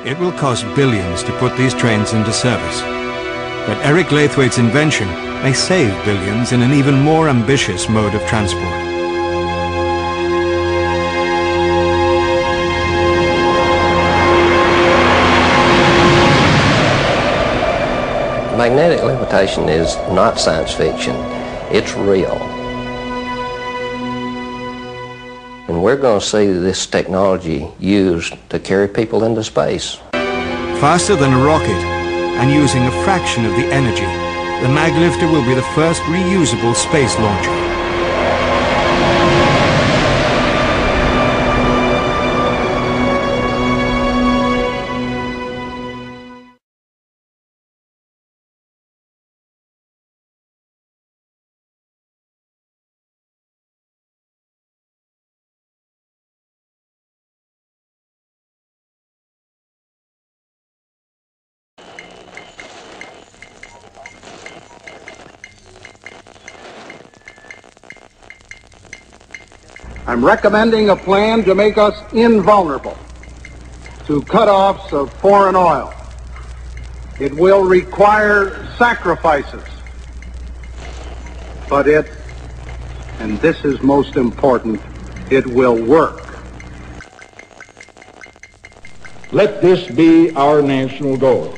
It will cost billions to put these trains into service. But Eric Laithwaite's invention may save billions in an even more ambitious mode of transport. Magnetic levitation is not science fiction, it's real. And we're going to see this technology used to carry people into space. Faster than a rocket and using a fraction of the energy, the Maglifter will be the first reusable space launcher. I'm recommending a plan to make us invulnerable to cutoffs of foreign oil. It will require sacrifices, but and this is most important, it will work. Let this be our national goal.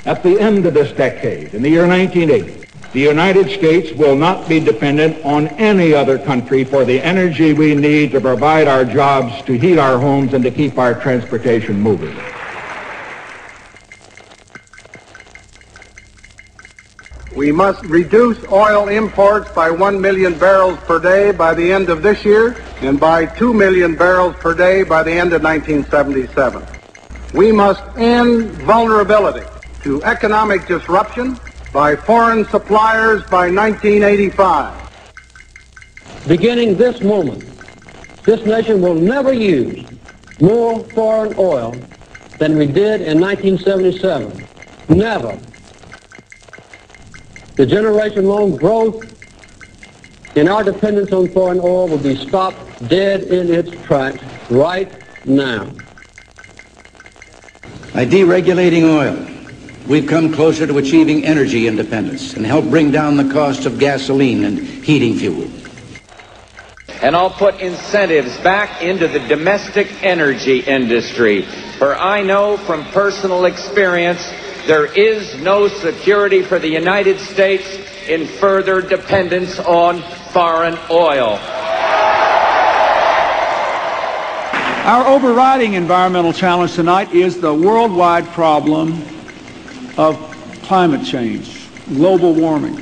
At the end of this decade, in the year 1980, the United States will not be dependent on any other country for the energy we need to provide our jobs, to heat our homes, and to keep our transportation moving. We must reduce oil imports by 1 million barrels per day by the end of this year and by 2 million barrels per day by the end of 1977. We must end vulnerability to economic disruption by foreign suppliers by 1985. Beginning this moment, this nation will never use more foreign oil than we did in 1977. Never. The generation-long growth in our dependence on foreign oil will be stopped dead in its tracks right now. By deregulating oil, we've come closer to achieving energy independence and help bring down the cost of gasoline and heating fuel. And I'll put incentives back into the domestic energy industry, for I know from personal experience there is no security for the United States in further dependence on foreign oil. Our overriding environmental challenge tonight is the worldwide problem of climate change, global warming.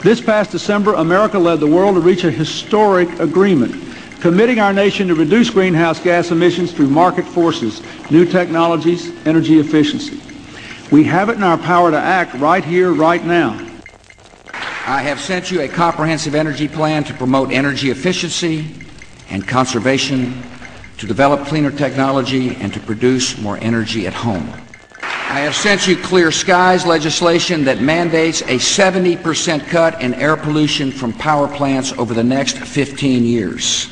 This past December, America led the world to reach a historic agreement, committing our nation to reduce greenhouse gas emissions through market forces, new technologies, energy efficiency. We have it in our power to act right here, right now. I have sent you a comprehensive energy plan to promote energy efficiency and conservation, to develop cleaner technology, and to produce more energy at home. I have sent you Clear Skies legislation that mandates a 70% cut in air pollution from power plants over the next 15 years.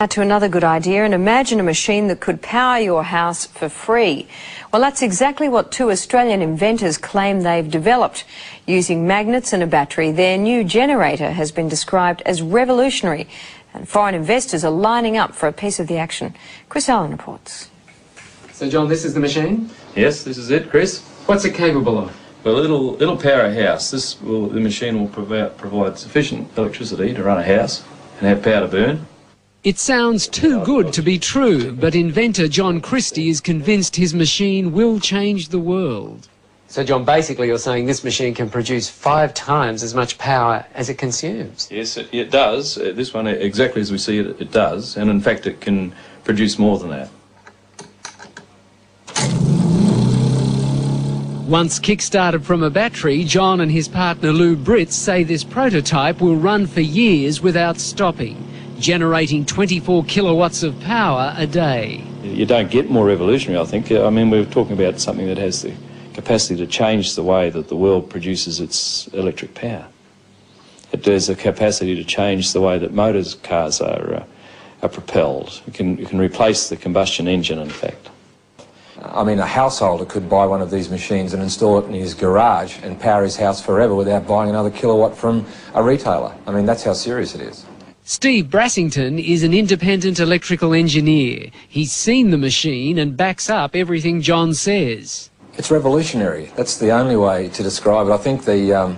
Now to another good idea, and imagine a machine that could power your house for free. Well, that's exactly what two Australian inventors claim they've developed. Using magnets and a battery, their new generator has been described as revolutionary, and foreign investors are lining up for a piece of the action. Chris Allen reports. So, John, this is the machine? Yes, this is it, Chris. What's it capable of? Well, it'll power a house. The machine will provide sufficient electricity to run a house and have power to burn. It sounds too good to be true, but inventor John Christie is convinced his machine will change the world. So, John, basically you're saying this machine can produce 5 times as much power as it consumes? Yes, it does. This one, exactly as we see it, it does. And in fact, it can produce more than that. Once kick-started from a battery, John and his partner Lou Britz say this prototype will run for years without stopping, generating 24 kilowatts of power a day. You don't get more revolutionary, I think. I mean, we're talking about something that has the capacity to change the way that the world produces its electric power. It has a capacity to change the way that cars are propelled. It can replace the combustion engine, in fact. I mean, a householder could buy one of these machines and install it in his garage and power his house forever without buying another kilowatt from a retailer. I mean, that's how serious it is. Steve Brassington is an independent electrical engineer. He's seen the machine and backs up everything John says. It's revolutionary. That's the only way to describe it. I think the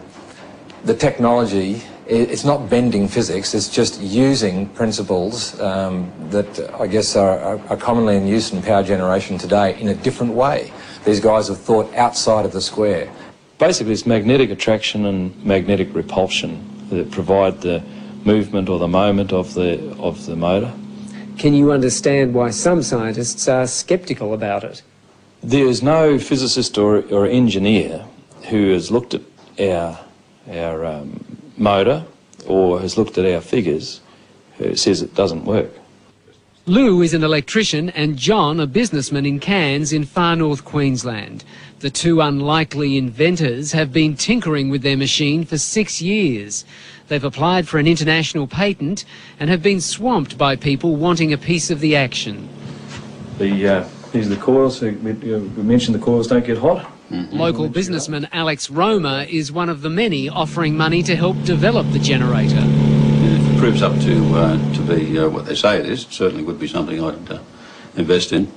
technology, it's not bending physics, it's just using principles that I guess are commonly in use in power generation today in a different way. These guys have thought outside of the square. Basically, it's magnetic attraction and magnetic repulsion that provide the movement or the moment of the motor. Can you understand why some scientists are sceptical about it? There is no physicist or engineer who has looked at our motor or has looked at our figures who says it doesn't work. Lou is an electrician and John a businessman in Cairns in far north Queensland. The two unlikely inventors have been tinkering with their machine for 6 years. They've applied for an international patent and have been swamped by people wanting a piece of the action. These are the coils. We mentioned the coils don't get hot. Local businessman Alex Roma is one of the many offering money to help develop the generator. If it proves up to be what they say it is, it certainly would be something I'd invest in.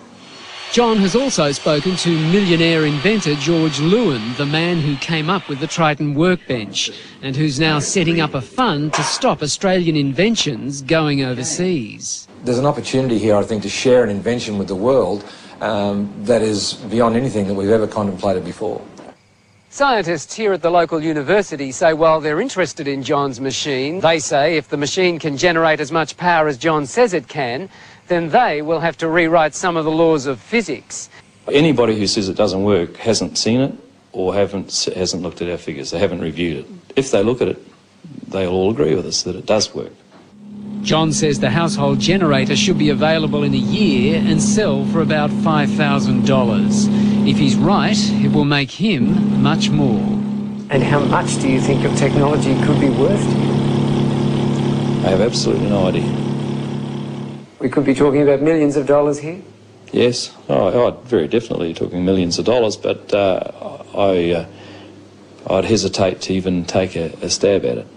John has also spoken to millionaire inventor George Lewin, the man who came up with the Triton workbench and who's now setting up a fund to stop Australian inventions going overseas. There's an opportunity here, I think, to share an invention with the world that is beyond anything that we've ever contemplated before. Scientists here at the local university say while they're interested in John's machine, they say if the machine can generate as much power as John says it can, then they will have to rewrite some of the laws of physics. Anybody who says it doesn't work hasn't seen it or hasn't looked at our figures. They haven't reviewed it. If they look at it, they'll all agree with us that it does work. John says the household generator should be available in a year and sell for about $5,000. If he's right, it will make him much more. And how much do you think your technology could be worth to you? I have absolutely no idea. We could be talking about millions of dollars here? Yes, I'd very definitely talking millions of dollars, but I'd hesitate to even take a stab at it.